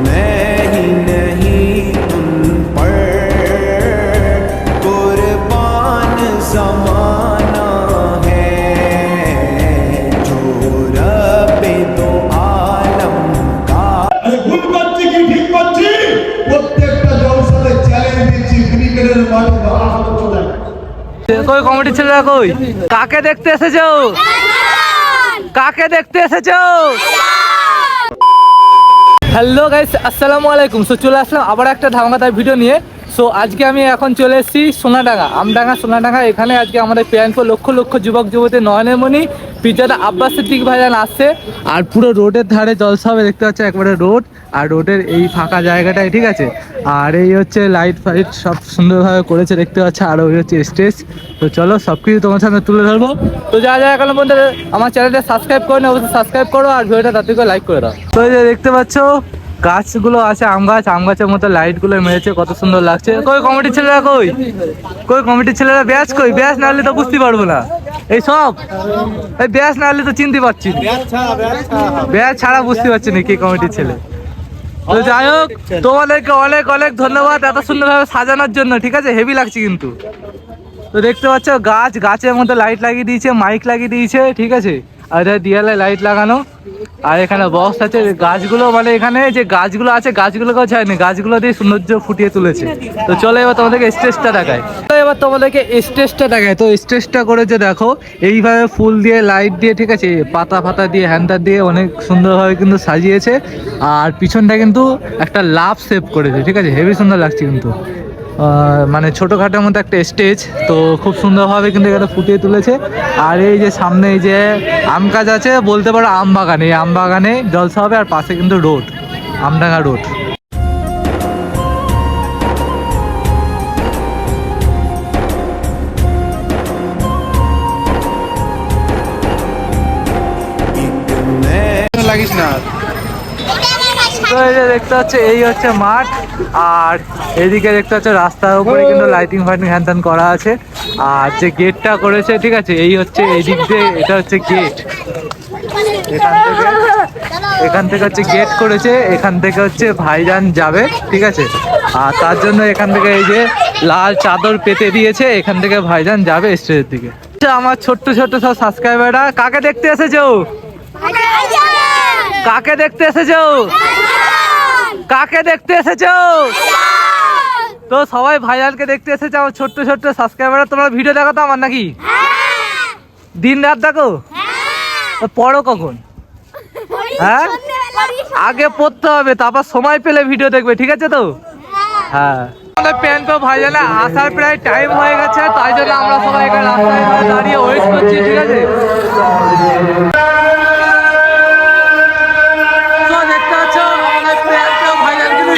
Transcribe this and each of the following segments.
मैं ही नहीं तुम पर कुर्बान ज़माना है जो रब दो आलम का। ভুল করছি কি ঠিক করছি প্রত্যেকটা জলসাতে চ্যালেঞ্জ দিচ্ছি ক্রিকেটের মাঠে কই কমিটি ছেলেরা কই? কাকে দেখতে এসেছো? কাকে দেখতে এসেছো? হ্যালো গাইস, আসসালামু আলাইকুম। সো চলে আসলাম আবার একটা ধামাকাদার ভিডিও নিয়ে। সো আজকে আমি এখন চলে এসেছি সোনাডাঙ্গা, সোনাডাঙ্গা। এখানে আজকে আমাদের প্রিয়াঙ্ক লক্ষ লক্ষ যুবক যুবতী নয়নের মণি পিজাদা আব্বাস সিদ্দিক ভাইজান আসছে। আর পুরো রোডের ধারে জলসা হবে, দেখতে পাচ্ছ একবারে রোড, আর রোডের এই ফাঁকা জায়গাটাই, ঠিক আছে। আর এই হচ্ছে লাইট ফাইট সব সুন্দরভাবে করেছে, দেখতে পাচ্ছ। আর ওই হচ্ছে স্টেজ। তো চলো সব কিছু তোমার সামনে তুলে ধরবো। তো যা যা এখন বন্ধু আমার চ্যানেলটা সাবস্ক্রাইব করে না, অবশ্যই সাবস্ক্রাইব করো আর ভিডিওটা তাড়াতাড়ি করে লাইক করে দাও। তো এই যে দেখতে পাচ্ছ গাছগুলো আছে, আম গাছের মতো লাইট গুলো মেরেছে, কত সুন্দর লাগছে। কই কমিটির ছেলেরা কই? কই কমিটির ছেলেরা? ব্যাচ কই? ব্যাচ না হলে তো বুঝতে পারবো না। এই সব এই ব্যাচ না হলে তো চিনতে পারছি, ব্যাচ ছাড়া বুঝতে পারছি না কে কমিটির ছেলে। তো যাই হোক, তোমাদেরকে অনেক অনেক ধন্যবাদ এত সুন্দরভাবে সাজানোর জন্য, ঠিক আছে। হেভি লাগছে কিন্তু। তো দেখতে পাচ্ছ গাছের মধ্যে লাইট লাগিয়ে দিয়েছে, মাইক লাগিয়ে দিয়েছে, ঠিক আছে। আর এটা দিয়ালে লাইট লাগানো, আর এখানে বক্স আছে। গাছগুলো মানে এখানে যে গাছগুলো আছে গাছগুলোকেও চায়নি, গাছগুলো দিয়ে সৌন্দর্য ফুটিয়ে তুলেছে। তো চলো এবার তোমাদেরকে স্টেজটা দেখায়। তো এবার তোমাদেরকে স্টেজটা দেখায়। তো স্টেজটা করেছে দেখো এইভাবে ফুল দিয়ে লাইট দিয়ে, ঠিক আছে, পাতা দিয়ে হ্যান্ডার দিয়ে অনেক সুন্দরভাবে কিন্তু সাজিয়েছে। আর পিছনটা কিন্তু একটা লাভ সেভ করেছে, ঠিক আছে। হেভি সুন্দর লাগছে কিন্তু। মানে ছোটোখাটোর মধ্যে একটা স্টেজ, তো খুব সুন্দরভাবে কিন্তু এখানে ফুটিয়ে তুলেছে। আর এই যে সামনে এই যে আম গাছ আছে, বলতে পারো আম বাগান, এই আম বাগানে জলসা হবে। আর পাশে কিন্তু রোড, আমডাঙ্গা রোড। লাগিস না। তো এই যে দেখতে হচ্ছে এই হচ্ছে মাঠ, আর এদিকে দেখতে হচ্ছে রাস্তার উপরে কিন্তু লাইটিং ফাইটিং হ্যান করা আছে। আর যে গেটটা করেছে, ঠিক আছে, এই হচ্ছে এই দিক দিয়ে, এটা হচ্ছে গেট। এখান থেকে হচ্ছে গেট করেছে, এখান থেকে হচ্ছে ভাইজান যাবে, ঠিক আছে। আর তার জন্য এখান থেকে এই যে লাল চাদর পেতে দিয়েছে, এখান থেকে ভাইজান যাবে স্টেজের দিকে। আমার ছোট্ট ছোট্ট সব সাবস্ক্রাইবাররা কাকে দেখতে এসেছো? কাকে দেখতে এসেছো? কাকে দেখতে এসেছো? তো সবাই ভাইজানকে দেখতে এসেছে, আমার ছোট্ট ছোট্ট সাবস্ক্রাইবার। তোমরা ভিডিও দেখো তো আমার নাকি? দিন রাত দেখো? পড়ো কখন? হ্যাঁ, আগে পড়তে হবে, তারপর সময় পেলে ভিডিও দেখবে, ঠিক আছে। তো হ্যাঁ, প্যান তো ভাইজানা আসার প্রায় টাইম হয়ে গেছে, তাই জন্য আমরা সবাই এখানে রাস্তায় দাঁড়িয়ে ওয়েট করছি, ঠিক আছে।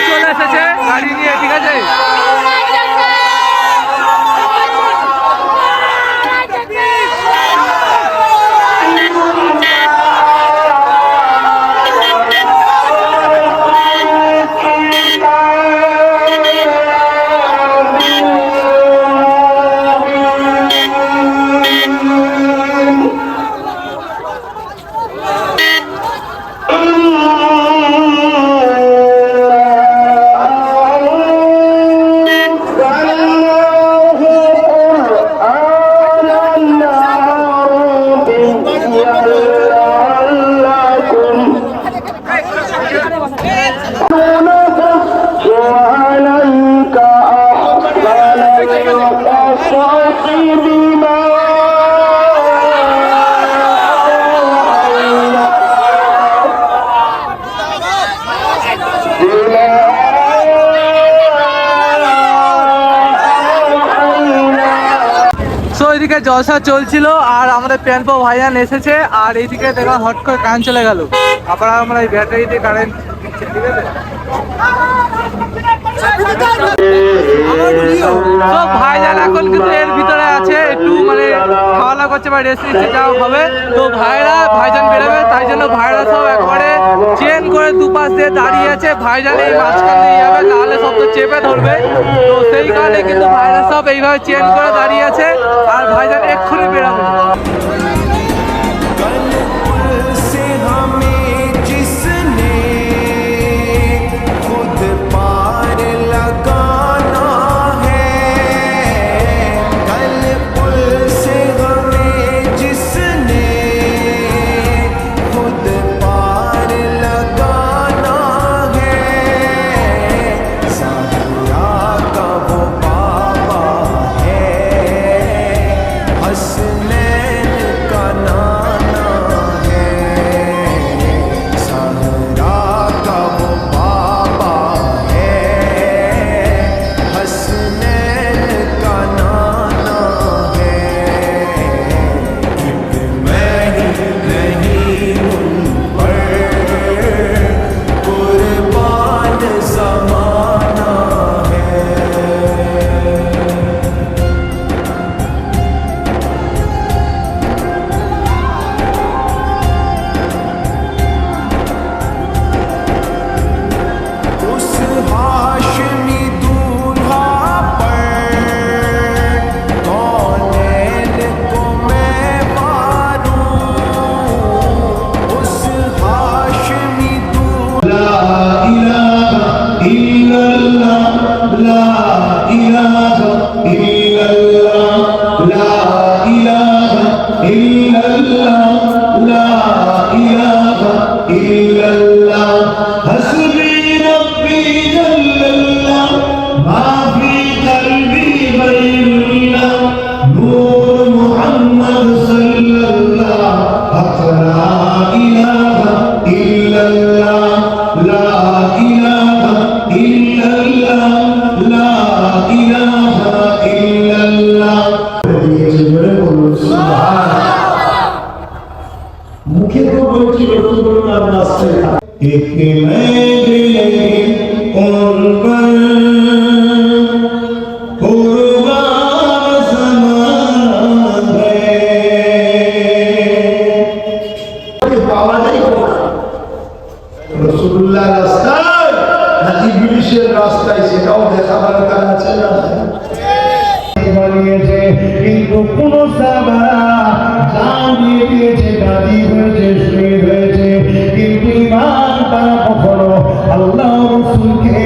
চলে এসেছে গাড়ি নিয়ে, ঠিক আছে। এদিকে জলসা চলছিল, আর আমাদের প্যানপো ভাইজান এসেছে। আর এইদিকে দেখলাম হট করে কারেন্ট চলে গেল। আবার আমরা এই ব্যাটারি দিয়ে কারেন্ট দিচ্ছি, ঠিক আছে। তো ভাইজান এখন কিন্তু এর ভিতরে আছে, একটু মানে খাওয়া দাওয়া করছে বা রেস্ট নিচ্ছে, যাওয়া হবে। তো ভাইজান বেরোবে, তাই জন্য ভাইরা সব একবারে চেন করে দুপাশ দিয়ে দাঁড়িয়ে আছে। ভাইজান এই মাঝখান দিয়ে যাবে, তাহলে সব তো চেপে ধরবে। তো সেই কারণে কিন্তু ভাইরা সব এইভাবে চেন করে দাঁড়িয়ে আছে, আর ভাইজান এক্ষুনি বেরোবে। রাসূলুল্লাহ রাস্তায় না ইবলিসের রাস্তায়, সেটাও দেখাবার দরকার আছে না? বানিয়েছে কিন্তু কোন সাহাবারা জান দিয়ে দিয়েছে, গাজী হয়েছে, শহীদ হয়েছে, কিন্তু ঈমান তারা কখনো আল্লাহ রাসূলকে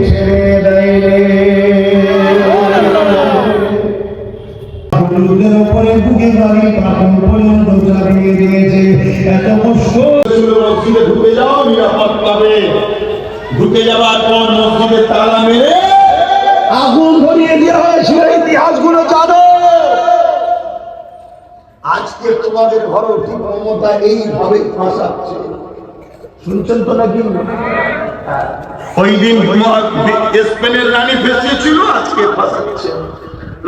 ছেড়ে দেয়নি। হলুদের উপরে বুকে বাড়ি পাথর পর্যন্ত চালিয়ে দিয়েছে। এত কষ্ট মসজিদে ঢুকে যাও, নিরাপদ পাবে। ঢুকে যাওয়ার পর মসজিদের তালা মেরে আগুন ধরিয়ে দেওয়া হয়েছিল। ইতিহাসগুলো জানো। আজকে তোমাদের ঘরে ঠিক ক্ষমতা এইভাবে ফাঁসাচ্ছে, শুনছেন তো নাকি? ওই দিন স্পেনের রানী ফেসেছিল, আজকে ফাঁসাচ্ছে।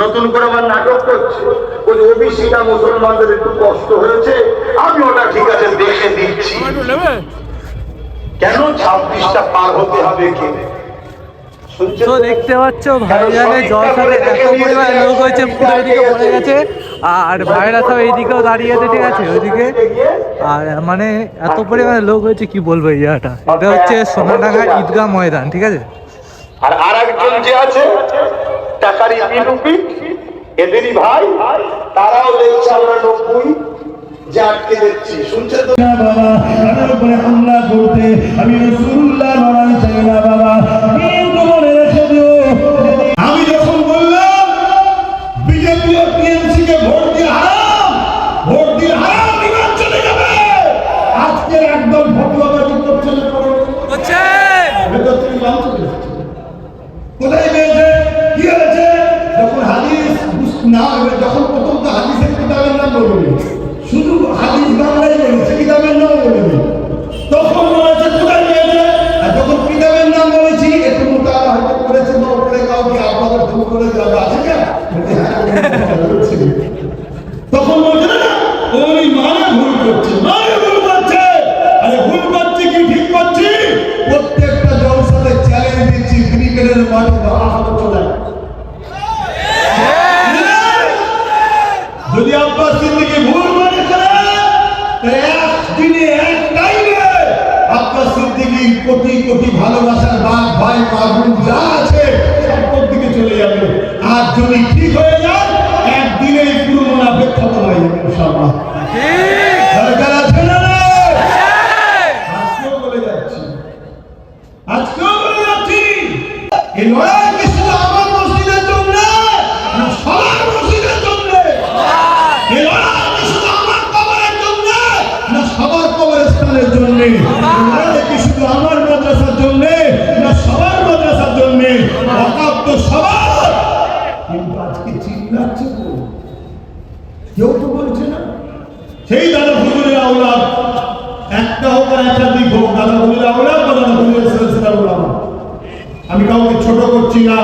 নতুন করে আবার নাটক করছে, ওই ওবিসিটা মুসলমানদের একটু কষ্ট হয়েছে, আমি ওটা ঠিক আছে দেখে দিচ্ছি। কেন 26টা পার হতে হবে? কে তো দেখতে পাচ্ছ ভাইজানের জলসাতে এত পরিমাণ লোক হয়েছে, পুরো এদিকে পড়ে গেছে, আর ভাইরা সব এইদিকেও দাঁড়িয়ে আছে, ঠিক আছে ওইদিকে। আর মানে এত পরিমাণে লোক হয়েছে কি বলবো, এই জায়গাটা এটা হচ্ছে সোনাডাঙ্গা ঈদগাহ ময়দান, ঠিক আছে। আর আরেকজন যে আছে টাকারি বিলুপি, এদেরই ভাই, তারাও দেখছে আমরা 90 যে আটকে দিচ্ছি, শুনছেন তো? না বাবা, আমার উপরে হামলা করতে আমি রাসূলুল্লাহ লড়াই চাই না বাবা, কিন্তু মনে রেখে দিও, আমি যখন বললাম বিজেপি ও টিএমসি কে ভোট দিয়ে হারাম, ভোট দিয়ে হারাম, বিমান চলে যাবে। আজকে একদম ফটোবাজি করছে না, হচ্ছে ভেতর থেকে বাম চলে যাচ্ছে। কোথায় পেয়েছে? কি হয়েছে? যখন হাদিস না, যখন প্রথম তো হাদিসের কিতাবের নাম বলবে, শুধু হাদিস বাংলায় বলেছে, কিতাবের নাম বলবে, তখন বলেছে কোথায় পেয়েছে। আর যখন কিতাবের নাম বলেছি একটু মোতালা হয়তো করেছে, বা উপরে কাউকে আপনাদের ভুল করে দেওয়া আছে না, তখন বলছে না ওই মানে ভুল করছে, মানে ভুল করছে। আরে ভুল করছে কি ঠিক করছি? প্রত্যেকটা জলসাতে চ্যালেঞ্জ দিচ্ছি, ক্রিকেটের মাঠে বাহাদুর চলে। যদি আব্বাস সিদ্দিকী ভুল মনে করে, একদিনে এক টাইমে আব্বাস সিদ্দিকী কোটি কোটি ভালোবাসার বাপ ভাই মাগুন যা আছে সব দিকে চলে যাবে। আর যদি ঠিক হয়ে যায়, একদিনেই পুরো মুনাফিক খতম হয়ে যাবে ইনশাআল্লাহ। দরকার আছে না? আজকেও বলে যাচ্ছি, আজকেও বলে যাচ্ছি, এই লড়াই কি শুধু আমার মসজিদের জন্য না, সবার মসজিদের জন্য? এই লড়াই কি শুধু আমার কবরের জন্য না, সবার কবরস্থানের জন্য? লড়াই কি শুধু আমার মাদ্রাসার জন্য না, সবার মাদ্রাসার জন্য? ওয়াকফ তো সবার, কিন্তু আজকে চিল্লাচ্ছে তো, কেউ তো বলছে না। সেই দাদা হুজুরের আওলাদ, একটা হোক আর একটা দিক হোক, দাদা হুজুরের আওলাদ বা দাদা হুজুরের সিলসিলার উলামা। আমি কাউকে ছোট করছি না,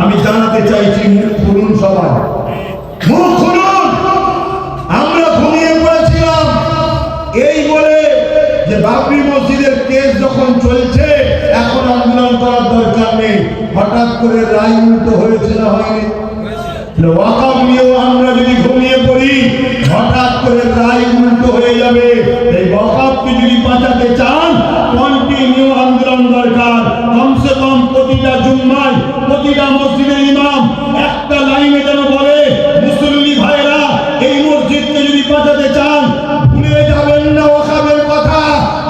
আমি জানাতে চাইছি, মুখ খুলুন সবাই, মুখ খুলুন। আমরা ঘুমিয়ে পড়েছিলাম এই বলে যে বাবরি মসজিদের কেস যখন চলছে, এখন আন্দোলন করার দরকার নেই। হঠাৎ করে রায় উল্টো হয়েছে না হয়নি? ওয়াকফ নিয়েও আমরা যদি ঘুমিয়ে পড়ি, হঠাৎ করে রায় উল্টো হয়ে যাবে। এই ওয়াকফকে যদি বাঁচাতে চান, কন্টিনিউ আন্দোলন দরকার। কমসে কম প্রতিটা জুম্মায়, প্রতিটা মসজিদের ইমাম একটা লাইনে যেন বলে, মুসল্লি ভাইরা এই মসজিদকে যদি বাঁচাতে চান, ভুলে যাবেন না ওয়াকফের কথা।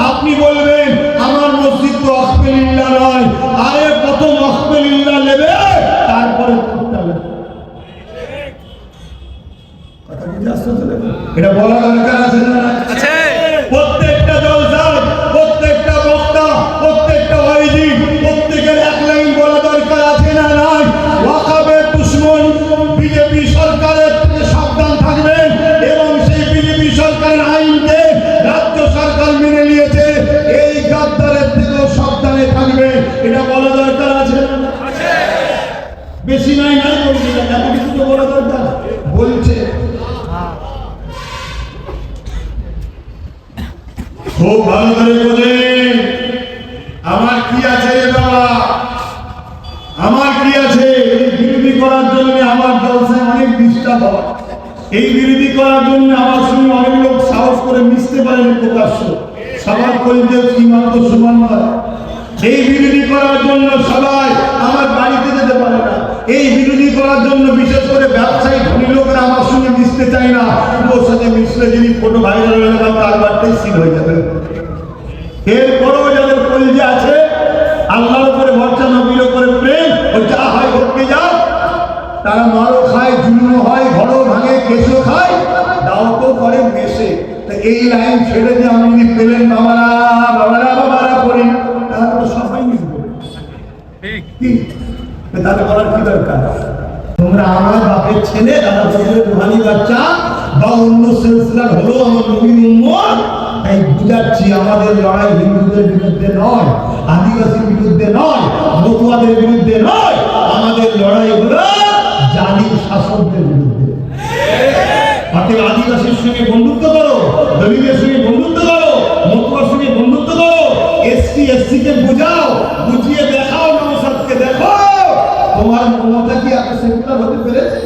আপনি বলবেন আমার মসজিদ তো ওয়াকফে লিল্লাহ নয়, আরে প্রথম ওয়াকফে লিল্লাহ নেবে, তারপরে করতে হবে। এটা বলা দরকার আছে না? প্রত্যেকটা জলসায়, প্রত্যেকটা বক্তা, প্রত্যেকটা ওয়াইজি, প্রত্যেকের এক লাইন বলা দরকার আছে না? নাই। ওয়াকফের দুশমন বিজেপি সরকারের থেকে সাবধান থাকবেন, এবং সেই বিজেপি সরকারের আইনকে রাজ্য সরকার মেনে নিয়েছে, এই গাদ্দারের থেকেও সাবধানে থাকবে। এটা বলা দরকার আছে না? বেশি নাই নাই বলছি না, এত কিছু তো বলা দরকার বলছে। খুব ভালো করে বোঝেন, আমার কি আছে রে বাবা, আমার কি আছে? এই বিরোধী করার জন্য আমার জলসায় অনেক ডিস্টার্ব হয়। এই বিরোধী করার জন্য আমার সঙ্গে অনেক লোক সাহস করে মিশতে পারেন প্রকাশ্য, সবার কলিজের সীমান্ত সমান নয়। এই বিরোধী করার জন্য সবাই আমার বাড়িতে যেতে পারে না। এই বিরোধী করার জন্য বিশেষ করে ব্যবসায়ী ধনী লোকেরা আমার সঙ্গে মিশতে চায় না। ওর সাথে মিশলে যিনি ফটো ভাইরাল হয়ে গেল তার বাড়িতেই সিল হয়ে যাবে। এরপরেও যাদের কলিজে আছে আল্লাহর উপরে ভরসা, নবীর উপরে প্রেম, ও যা হয় ঘটকে যাও, তারা মারও খায়, জুলুম হয়, ঘরও ভাঙে, কেসও খায়, দাওয়াতও করে মেশে। তো এই লাইন ছেড়ে দিয়ে আমি যদি পেলেন বাবারা বাবারা বাবারা করি তাহলে তো সবাই মিশবে। তাহলে বলার কি দরকার? তোমরা আমার বাপের ছেলে, দাদা শ্বশুরের রুহানি বাচ্চা বা অন্য সিলসিলার হলো আমার নবীর উম্মত, তাই বুঝাচ্ছি আমাদের লড়াই হিন্দুদের বিরুদ্ধে নয়, আদিবাসীর বিরুদ্ধে নয়, মতুয়াদের বিরুদ্ধে নয়, আমাদের লড়াই হলো জালিম শাসকদের বিরুদ্ধে। অতএব আদিবাসীর সঙ্গে বন্ধুত্ব করো, দলিতের সঙ্গে বন্ধুত্ব করো, মতুয়ার সঙ্গে বন্ধুত্ব করো, এসসি কে বোঝাও, বুঝিয়ে দেখাও, নওশাদকে দেখো তোমার মমতা কি এত সেকুলার হতে পেরেছে?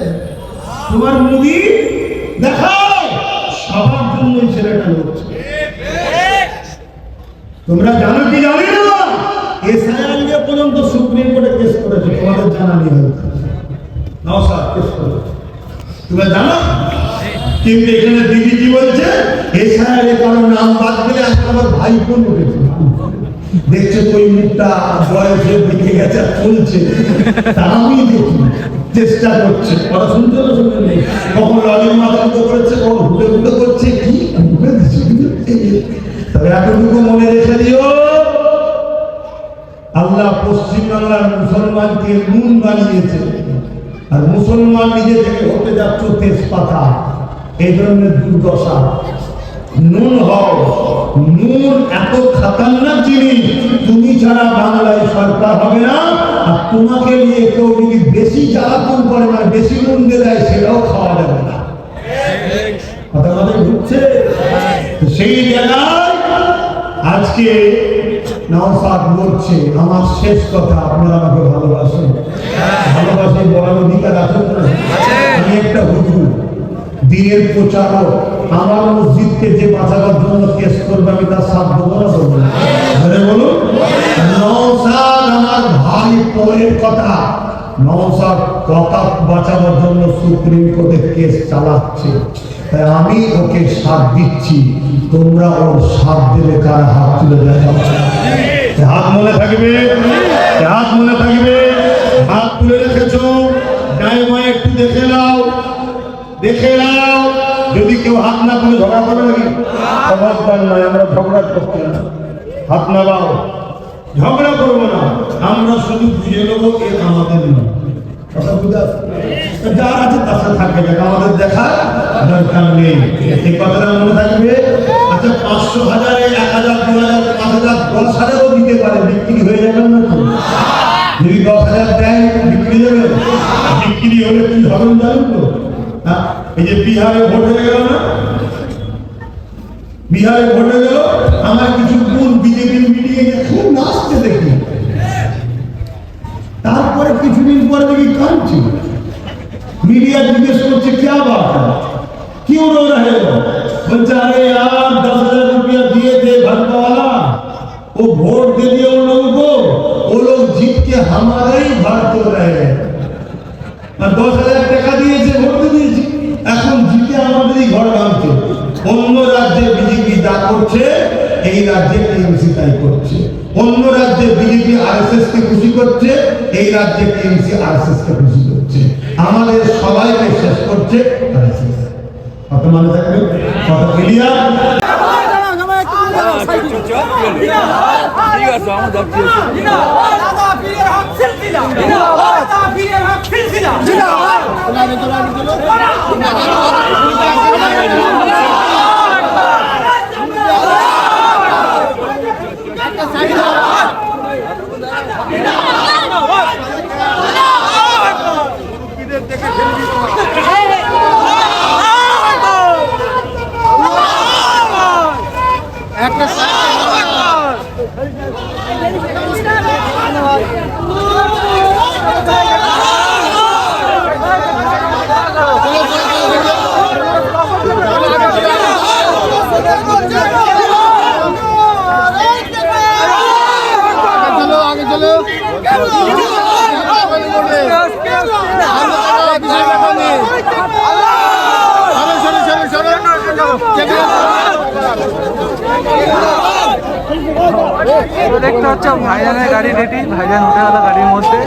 তোমার মোদি দেখাও সবার জন্য ছেলেটা লড়ছে। তোমরা জানো কি জানি না, এসআইআর নিয়ে পর্যন্ত সুপ্রিম কোর্টে কেস করেছে, তোমাদের জানা নেই হয়তো। নওশাদ কেস করেছে, তোমরা জানো? কিন্তু এখানে দিদি কি বলছে, এসআইআর এর কারণে নাম বাদ দিলে আমার ভাই বোন উঠেছে, দেখছে ওই মুখটা বয়সের দিকে গেছে, চলছে, তা আমি দেখি চেষ্টা করছে, কথা শুনতে হলো, শুনতে নেই, কখন লজের মাথা উঠে করেছে, কখন হুটে হুটে করছে, কি তবে এতটুকু মনে রেখে দিও, আল্লাহ পশ্চিমবাংলার মুসলমানকে নুন বানিয়েছে, আর মুসলমান নিজে থেকে হতে যাচ্ছ তেজপাতা। এই ধরনের দুর্দশা। নুন হও, নুন এত খাতারনাক জিনিস, তুমি ছাড়া বাংলায় সরকার হবে না। আর তোমাকে নিয়ে কেউ যদি বেশি জ্বালাতন করে, মানে বেশি নুন দিয়ে দেয়, সেটাও খাওয়া যাবে না। কথা কথা ঢুকছে। সেই জায়গায় আজকে নওশাদ বলছে, আমার শেষ কথা, আপনারা আমাকে ভালোবাসেন, ভালোবাসে বলার অধিকার আছে তো? আমি একটা হুজুর, দিনের প্রচারক, আমার মসজিদকে যে বাঁচাবার জন্য কেস করবে আমি তার সাথ দেবো না, দেবো না? বলুন, নওশাদ আমার ভাই, পরের কথা, নওশাদ কথা বাঁচাবার জন্য সুপ্রিম কোর্টে কেস চালাচ্ছে, তাই আমি ওকে সাথ দিচ্ছি। তোমরা ওর সাথ দেবে, কার হাত তুলে দেখাও, হাত মনে থাকবে, হাত মনে থাকবে, হাত তুলে রেখেছো, ডাইন বাঁয়ে একটু দেখে নাও, দেখে নাও। যদি কেউ হাত না তুলে ঝগড়া করবে নাকি? খবরদার নয়, আমরা ঝগড়া করতে না, হাত নামাও, ঝগড়া করবো না, আমরা শুধু বুঝে নেবো এ আমাদের নয়। যার আছে তার সাথে থাকবে, আমাদের দেখার দরকার নেই, এই কথাটা মনে থাকবে। আচ্ছা, 500, 1000, 1000, 2000, 5000, 10,000ও দিতে পারে, বিক্রি হয়ে যাবে না তো? যদি 10,000 দেয় বিক্রি যাবে, বিক্রি হলে কি হবে জানেন তো? এই যে বিহারে ভোট হয়ে গেল না, বিহারে ভোট হয়ে গেল, আমার কিছু বোন বিজেপির মিটিংয়ে খুব নাচতে দেখি, তারপরে কিছুদিন পরে দেখি কাঁদছি, মিডিয়া জিজ্ঞেস করছে क्या बात है, क्यों रो रहे हो? বলছে अरे यार 10,000 रुपया दिए थे भरता वाला, वो वोट दे दिया उन लोगों को, वो लोग जीत के हमारे ही घर तो रहे, আর 10,000 টাকা দিয়েছে, ভোট দিয়েছি, এখন জিতে আমাদেরই ঘর ভাঙছে। অন্য রাজ্যে বিজেপি যা করছে, এই রাজ্যে টিএমসি তাই করছে। অন্য রাজ্যে বিজেপি আরএসএস কে খুশি করছে, এই রাজ্যে টিএমসি আরএসএস কে খুশি করছে। আমাদের সবাইকে শেষ করছে আরএসএস। কত মানে থাকবে? কত ক্লিয়ার? তো দেখতে হচ্ছে ভাইজানের গাড়ি রেডি, ভাইজান উঠে গেল গাড়ির মধ্যে।